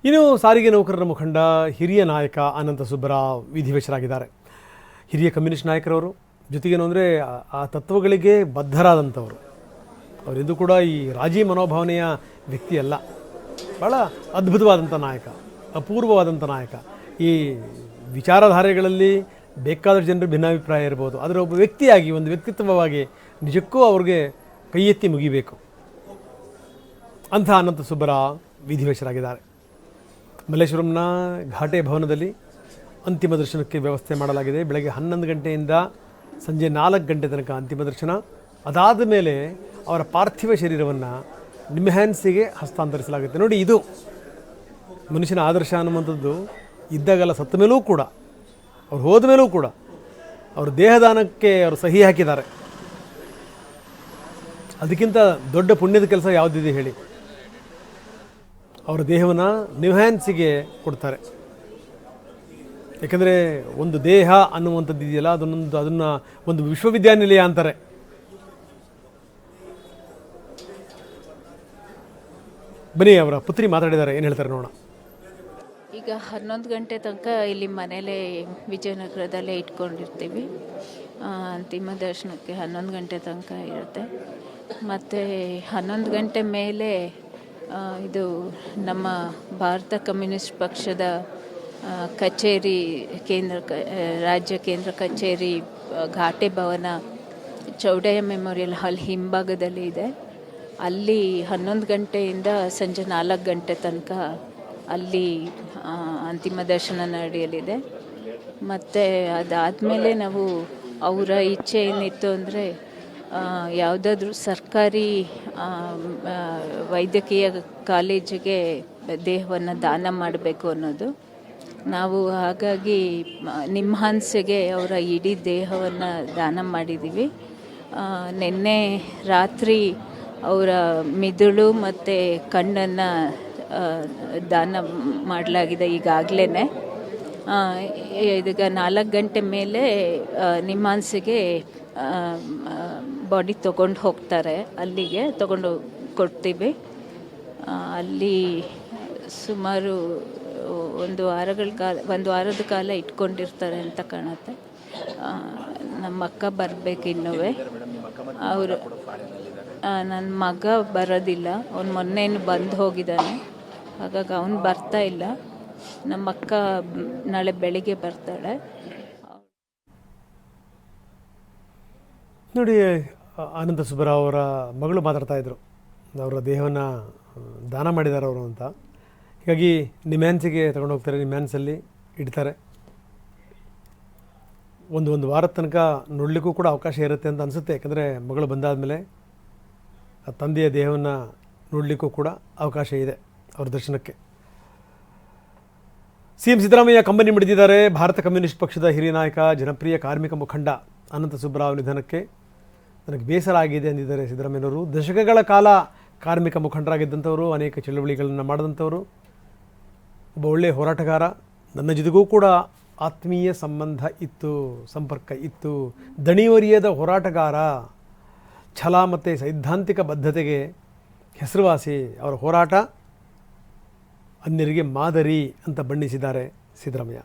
ಇನ್ನು ಸಾರಿಗೆ ನೌಕರರ ಮುಖಂಡ ಹಿರಿಯ ನಾಯಕ ಅನಂತ ಸುಬ್ಬರಾವ್ ವಿಧಿವಶರಾಗಿದ್ದಾರೆ. ಹಿರಿಯ ಕಮ್ಯುನಿಸ್ಟ್ ನಾಯಕರವರು, ಜೊತೆಗೇನು ಅಂದರೆ ಆ ತತ್ವಗಳಿಗೆ ಬದ್ಧರಾದಂಥವರು. ಅವರೆಂದೂ ಕೂಡ ಈ ರಾಜಿ ಮನೋಭಾವನೆಯ ವ್ಯಕ್ತಿ ಅಲ್ಲ. ಭಾಳ ಅದ್ಭುತವಾದಂಥ ನಾಯಕ, ಅಪೂರ್ವವಾದಂಥ ನಾಯಕ. ಈ ವಿಚಾರಧಾರೆಗಳಲ್ಲಿ ಬೇಕಾದಷ್ಟು ಜನರು ಭಿನ್ನಾಭಿಪ್ರಾಯ ಇರ್ಬೋದು, ಆದರೆ ಒಬ್ಬ ವ್ಯಕ್ತಿಯಾಗಿ, ಒಂದು ವ್ಯಕ್ತಿತ್ವವಾಗಿ ನಿಜಕ್ಕೂ ಅವ್ರಿಗೆ ಕೈ ಎತ್ತಿ ಮುಗಿಬೇಕು. ಅಂಥ ಅನಂತ ಸುಬ್ಬರಾವ್ ವಿಧಿವಶರಾಗಿದ್ದಾರೆ. ಮಲ್ಲೇಶ್ವರಂನ ಘಾಟೆ ಭವನದಲ್ಲಿ ಅಂತಿಮ ದರ್ಶನಕ್ಕೆ ವ್ಯವಸ್ಥೆ ಮಾಡಲಾಗಿದೆ. ಬೆಳಗ್ಗೆ 11 ಗಂಟೆಯಿಂದ ಸಂಜೆ 4 ಗಂಟೆ ತನಕ ಅಂತಿಮ ದರ್ಶನ. ಅದಾದ ಮೇಲೆ ಅವರ ಪಾರ್ಥಿವ ಶರೀರವನ್ನು ನಿಮ್ಹ್ಯಾನ್ಸಿಗೆ ಹಸ್ತಾಂತರಿಸಲಾಗುತ್ತೆ. ನೋಡಿ, ಇದು ಮನುಷ್ಯನ ಆದರ್ಶ ಅನ್ನುವಂಥದ್ದು ಇದ್ದಾಗಲ್ಲ, ಸತ್ತ ಮೇಲೂ ಕೂಡ, ಅವ್ರು ಹೋದ ಮೇಲೂ ಕೂಡ ಅವರು ದೇಹದಾನಕ್ಕೆ ಅವರು ಸಹಿ ಹಾಕಿದ್ದಾರೆ. ಅದಕ್ಕಿಂತ ದೊಡ್ಡ ಪುಣ್ಯದ ಕೆಲಸ ಯಾವುದಿದೆ ಹೇಳಿ? ಅವರ ದೇಹವನ್ನು ನಿಮ್ಹ್ಯಾನ್ಸಿಗೆ ಕೊಡ್ತಾರೆ. ಯಾಕಂದರೆ ಒಂದು ದೇಹ ಅನ್ನುವಂಥದ್ದು ಇದೆಯಲ್ಲ, ಅದನ್ನು ಒಂದು ವಿಶ್ವವಿದ್ಯಾನಿಲಯ ಅಂತಾರೆ. ಬನ್ನಿ, ಅವರ ಪುತ್ರಿ ಮಾತಾಡಿದ್ದಾರೆ, ಏನು ಹೇಳ್ತಾರೆ ನೋಡೋಣ. ಈಗ 11 ಗಂಟೆ ತನಕ ಇಲ್ಲಿ ಮನೇಲೇ ವಿಜಯನಗರದಲ್ಲೇ ಇಟ್ಕೊಂಡಿರ್ತೀವಿ. ಅಂತಿಮ ದರ್ಶನಕ್ಕೆ 11 ಗಂಟೆ ತನಕ ಇರುತ್ತೆ. ಮತ್ತು 11 ಗಂಟೆ ಮೇಲೆ ಇದು ನಮ್ಮ ಭಾರತ ಕಮ್ಯುನಿಸ್ಟ್ ಪಕ್ಷದ ಕಚೇರಿ, ರಾಜ್ಯ ಕೇಂದ್ರ ಕಚೇರಿ ಘಾಟೆ ಭವನ ಚೌಡಯ್ಯ ಮೆಮೋರಿಯಲ್ ಹಾಲ್ ಹಿಂಭಾಗದಲ್ಲಿ ಇದೆ. ಅಲ್ಲಿ 11 ಗಂಟೆಯಿಂದ ಸಂಜೆ 4 ಗಂಟೆ ತನಕ ಅಲ್ಲಿ ಅಂತಿಮ ದರ್ಶನ ನಡೆಯಲಿದೆ. ಮತ್ತು ಅದಾದಮೇಲೆ ನಾವು ಅವರ ಇಚ್ಛೆ ಏನಿತ್ತು ಅಂದರೆ ಯಾವುದಾದ್ರೂ ಸರ್ಕಾರಿ ವೈದ್ಯಕೀಯ ಕಾಲೇಜಿಗೆ ದೇಹವನ್ನು ದಾನ ಮಾಡಬೇಕು ಅನ್ನೋದು. ನಾವು ಹಾಗಾಗಿ ನಿಮ್ಹಾನ್ಸಿಗೆ ಅವರ ಇಡೀ ದೇಹವನ್ನು ದಾನ ಮಾಡಿದ್ದೀವಿ. ನಿನ್ನೆ ರಾತ್ರಿ ಅವರ ಮಿದುಳು ಮತ್ತು ಕಣ್ಣನ್ನು ದಾನ ಮಾಡಲಾಗಿದೆ ಈಗಾಗಲೇ. ಇದೀಗ 4 ಗಂಟೆ ಮೇಲೆ ನಿಮ್ಹಾನ್ಸಿಗೆ ಬಾಡಿ ತೊಗೊಂಡು ಹೋಗ್ತಾರೆ, ಅಲ್ಲಿಗೆ ತೊಗೊಂಡು ಕೊಡ್ತೀವಿ. ಅಲ್ಲಿ ಸುಮಾರು ಒಂದು ವಾರದ ಕಾಲ ಇಟ್ಕೊಂಡಿರ್ತಾರೆ ಅಂತ ಕಾಣುತ್ತೆ. ನಮ್ಮ ಅಕ್ಕ ಬರಬೇಕು ಇನ್ನೂ. ಅವರು ನನ್ನ ಮಗ ಬರೋದಿಲ್ಲ, ಅವ್ನು ಮೊನ್ನೆನು ಬಂದು ಹೋಗಿದ್ದಾನೆ, ಹಾಗಾಗಿ ಅವನು ಬರ್ತಾ ಇಲ್ಲ. ನಮ್ಮ ಅಕ್ಕ ನಾಳೆ ಬೆಳಿಗ್ಗೆ ಬರ್ತಾಳೆ. ನೋಡಿ, ಅನಂತ ಸುಬ್ಬರಾವ್ ಅವರ ಮಗಳು ಮಾತಾಡ್ತಾ ಇದ್ರು, ಅವರ ದೇಹವನ್ನು ದಾನ ಮಾಡಿದ್ದಾರೆ ಅವರು ಅಂತ. ಹೀಗಾಗಿ ನಿಮ್ಹ್ಯಾನ್ಸಿಗೆ ತಗೊಂಡು ಹೋಗ್ತಾರೆ, ನಿಮ್ಹ್ಯಾನ್ಸಲ್ಲಿ ಇಡ್ತಾರೆ. ಒಂದು ವಾರದ ತನಕ ನೋಡಲಿಕ್ಕೂ ಕೂಡ ಅವಕಾಶ ಇರುತ್ತೆ ಅಂತ ಅನಿಸುತ್ತೆ. ಯಾಕಂದರೆ ಮಗಳು ಬಂದಾದಮೇಲೆ ಆ ತಂದೆಯ ದೇಹವನ್ನು ನೋಡಲಿಕ್ಕೂ ಕೂಡ ಅವಕಾಶ ಇದೆ ಅವ್ರ ದರ್ಶನಕ್ಕೆ. CM ಸಿದ್ದರಾಮಯ್ಯ ಕಂಬನಿ ಮಿಡಿದಿದ್ದಾರೆ. ಭಾರತ ಕಮ್ಯುನಿಸ್ಟ್ ಪಕ್ಷದ ಹಿರಿಯ ನಾಯಕ, ಜನಪ್ರಿಯ ಕಾರ್ಮಿಕ ಮುಖಂಡ ಅನಂತ ಸುಬ್ಬರಾವ್ ನಿಧನಕ್ಕೆ ನನಗೆ ಬೇಸರ ಆಗಿದೆ ಎಂದಿದ್ದಾರೆ ಸಿದ್ದರಾಮಯ್ಯನವರು. ದಶಕಗಳ ಕಾಲ ಕಾರ್ಮಿಕ ಮುಖಂಡರಾಗಿದ್ದಂಥವರು, ಅನೇಕ ಚಳುವಳಿಗಳನ್ನು ಮಾಡಿದಂಥವರು, ಒಬ್ಬ ಒಳ್ಳೆಯ ಹೋರಾಟಗಾರ. ನನ್ನ ಜೊತೆಗೂ ಕೂಡ ಆತ್ಮೀಯ ಸಂಬಂಧ ಇತ್ತು, ಸಂಪರ್ಕ ಇತ್ತು. ದಣಿವರಿಯದ ಹೋರಾಟಗಾರ, ಛಲ ಮತ್ತು ಸೈದ್ಧಾಂತಿಕ ಬದ್ಧತೆಗೆ ಹೆಸರುವಾಸಿ. ಅವರ ಹೋರಾಟ ಅನ್ಯರಿಗೆ ಮಾದರಿ ಅಂತ ಬಣ್ಣಿಸಿದ್ದಾರೆ ಸಿದ್ದರಾಮಯ್ಯ.